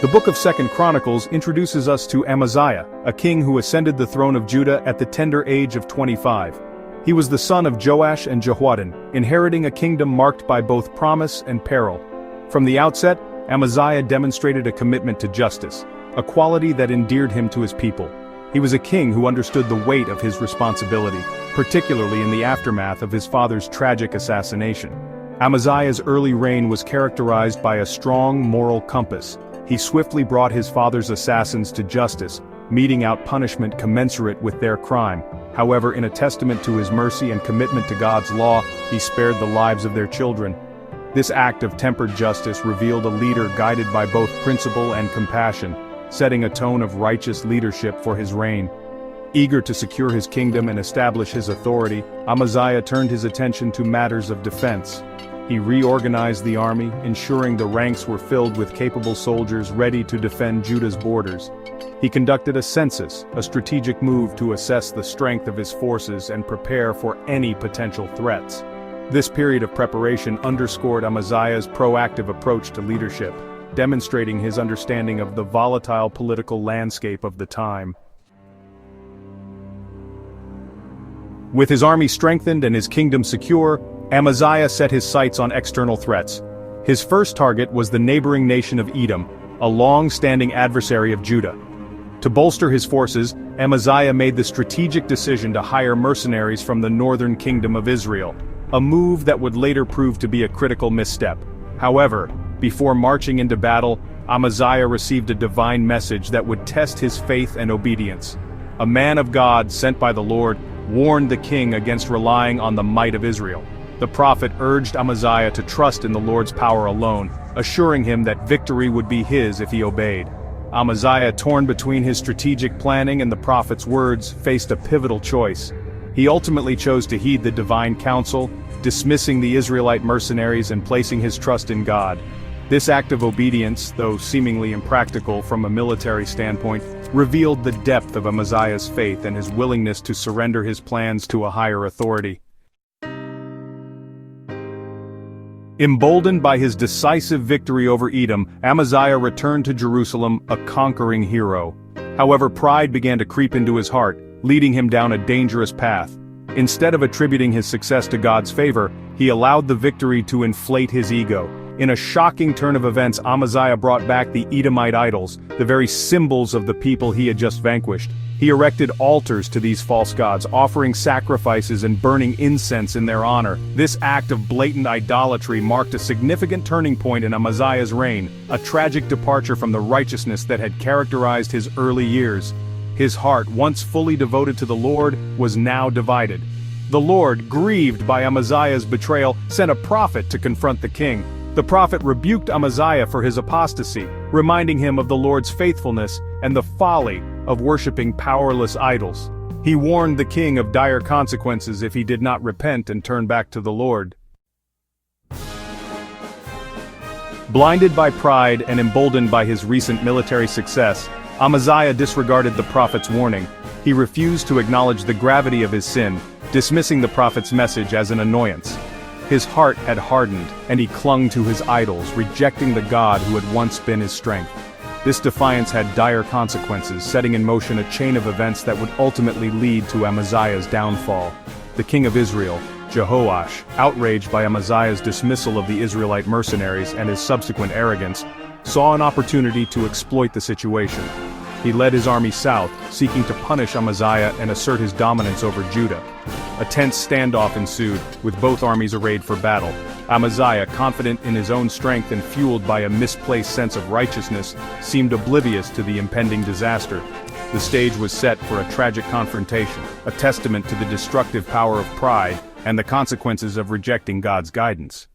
The book of 2 Chronicles introduces us to Amaziah, a king who ascended the throne of Judah at the tender age of 25. He was the son of Joash and Jehoiadan, inheriting a kingdom marked by both promise and peril. From the outset, Amaziah demonstrated a commitment to justice, a quality that endeared him to his people. He was a king who understood the weight of his responsibility, particularly in the aftermath of his father's tragic assassination. Amaziah's early reign was characterized by a strong moral compass. He swiftly brought his father's assassins to justice, meting out punishment commensurate with their crime. However, in a testament to his mercy and commitment to God's law, he spared the lives of their children. This act of tempered justice revealed a leader guided by both principle and compassion, setting a tone of righteous leadership for his reign. Eager to secure his kingdom and establish his authority, Amaziah turned his attention to matters of defense. He reorganized the army, ensuring the ranks were filled with capable soldiers ready to defend Judah's borders. He conducted a census, a strategic move to assess the strength of his forces and prepare for any potential threats. This period of preparation underscored Amaziah's proactive approach to leadership, demonstrating his understanding of the volatile political landscape of the time. With his army strengthened and his kingdom secure, Amaziah set his sights on external threats. His first target was the neighboring nation of Edom, a long-standing adversary of Judah. To bolster his forces, Amaziah made the strategic decision to hire mercenaries from the northern kingdom of Israel, a move that would later prove to be a critical misstep. However, before marching into battle, Amaziah received a divine message that would test his faith and obedience. A man of God sent by the Lord warned the king against relying on the might of Israel. The prophet urged Amaziah to trust in the Lord's power alone, assuring him that victory would be his if he obeyed. Amaziah, torn between his strategic planning and the prophet's words, faced a pivotal choice. He ultimately chose to heed the divine counsel, dismissing the Israelite mercenaries and placing his trust in God. This act of obedience, though seemingly impractical from a military standpoint, revealed the depth of Amaziah's faith and his willingness to surrender his plans to a higher authority. Emboldened by his decisive victory over Edom, Amaziah returned to Jerusalem a conquering hero. However, pride began to creep into his heart, leading him down a dangerous path. Instead of attributing his success to God's favor, he allowed the victory to inflate his ego. In a shocking turn of events, Amaziah brought back the Edomite idols, the very symbols of the people he had just vanquished. He erected altars to these false gods, offering sacrifices and burning incense in their honor. This act of blatant idolatry marked a significant turning point in Amaziah's reign, a tragic departure from the righteousness that had characterized his early years. His heart, once fully devoted to the Lord, was now divided. The Lord, grieved by Amaziah's betrayal, sent a prophet to confront the king. The prophet rebuked Amaziah for his apostasy, reminding him of the Lord's faithfulness and the folly of worshiping powerless idols. He warned the king of dire consequences if he did not repent and turn back to the Lord. Blinded by pride and emboldened by his recent military success, Amaziah disregarded the prophet's warning. He refused to acknowledge the gravity of his sin, dismissing the prophet's message as an annoyance. His heart had hardened, and he clung to his idols, rejecting the God who had once been his strength. This defiance had dire consequences, setting in motion a chain of events that would ultimately lead to Amaziah's downfall. The king of Israel, Jehoash, outraged by Amaziah's dismissal of the Israelite mercenaries and his subsequent arrogance, saw an opportunity to exploit the situation. He led his army south, seeking to punish Amaziah and assert his dominance over Judah. A tense standoff ensued, with both armies arrayed for battle. Amaziah, confident in his own strength and fueled by a misplaced sense of righteousness, seemed oblivious to the impending disaster. The stage was set for a tragic confrontation, a testament to the destructive power of pride and the consequences of rejecting God's guidance.